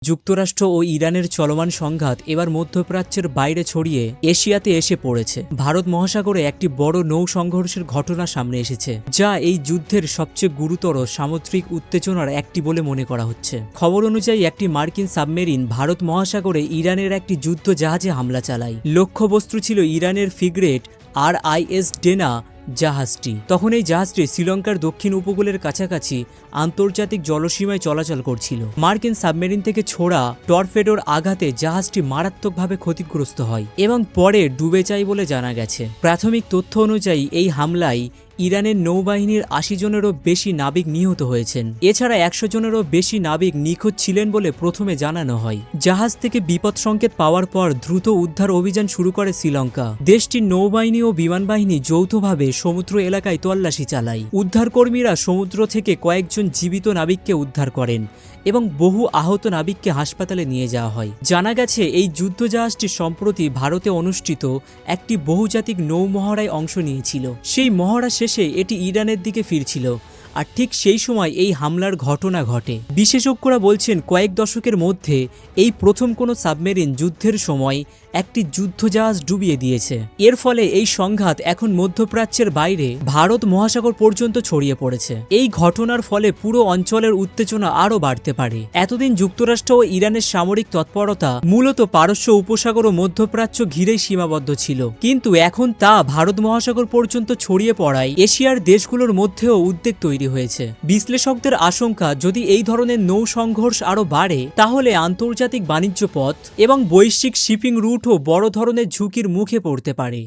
যুক্তরাষ্ট্র ও ইরানের চলমান সংঘাত এবার মধ্যপ্রাচ্যের বাইরে ছড়িয়ে এশিয়াতে এসে পড়েছে। ভারত মহাসাগরে একটি বড় নৌ সংঘর্ষের ঘটনা সামনে এসেছে, যা এই যুদ্ধের সবচেয়ে গুরুতর সামুদ্রিক উত্তেজনার একটি বলে মনে করা হচ্ছে। খবর অনুযায়ী একটি মার্কিন সাবমেরিন ভারত মহাসাগরে ইরানের একটি যুদ্ধ জাহাজে হামলা চালায়। লক্ষ্যবস্তু ছিল ইরানের ফ্রিগেট RIS ডেনা জাহাজটি। তখন এই জাহাজটি শ্রীলঙ্কার দক্ষিণ উপকূলের কাছাকাছি আন্তর্জাতিক জলসীমায় চলাচল করছিল। মার্কিন সাবমেরিন থেকে ছোড়া টর্পেডোর আঘাতে জাহাজটি মারাত্মকভাবে ক্ষতিগ্রস্ত হয় এবং পরে ডুবে যায় বলে জানা গেছে। প্রাথমিক তথ্য অনুযায়ী এই হামলায় ইরানের নৌবাহিনীর 80 জনেরও বেশি নাবিক নিহত হয়েছেন। এছাড়া 100 জনেরও বেশি নাবিক নিখোঁজ ছিলেন বলে প্রথমে জানানো হয়। জাহাজ থেকে বিপদ সংকেত পাওয়ার পর দ্রুত উদ্ধার অভিযান শুরু করে শ্রীলঙ্কা। দেশটির নৌবাহিনী ও বিমানবাহিনী যৌথভাবে সমুদ্র এলাকায় তল্লাশি চালায়। উদ্ধারকর্মীরা সমুদ্র থেকে কয়েকজন জীবিত নাবিককে উদ্ধার করেন এবং বহু আহত নাবিককে হাসপাতালে নিয়ে যাওয়া হয়। জানা গেছে এই যুদ্ধজাহাজটি সম্প্রতি ভারতে অনুষ্ঠিত একটি বহুজাতিক নৌ মহড়ায় অংশ নিয়েছিল। সেই মহড়া শেষে এটি ইরানের দিকে ফিরছিল, আর ঠিক সেই সময় এই হামলার ঘটনা ঘটে। বিশেষজ্ঞরা বলছেন কয়েক দশকের মধ্যে এই প্রথম কোনো সাবমেরিন যুদ্ধের সময় একটি যুদ্ধজাহাজ ডুবিয়ে দিয়েছে। এর ফলে এই সংঘাত এখন মধ্যপ্রাচ্যের বাইরে ভারত মহাসাগর পর্যন্ত ছড়িয়ে পড়েছে। এই ঘটনার ফলে পুরো অঞ্চলের উত্তেজনা আরও বাড়তে পারে। এতদিন যুক্তরাষ্ট্র ও ইরানের সামরিক তৎপরতা মূলত পারস্য উপসাগর ও মধ্যপ্রাচ্য ঘিরেই সীমাবদ্ধ ছিল, কিন্তু এখন তা ভারত মহাসাগর পর্যন্ত ছড়িয়ে পড়ায় এশিয়ার দেশগুলোর মধ্যেও উদ্বেগ তৈরি হয়েছে। বিশ্লেষকদের আশঙ্কা, যদি এই ধরনের নৌ সংঘর্ষ আরও বাড়ে তাহলে আন্তর্জাতিক বাণিজ্য পথ এবং বৈশ্বিক শিপিং রুটও বড় ধরনের ঝুঁকির মুখে পড়তে পারে।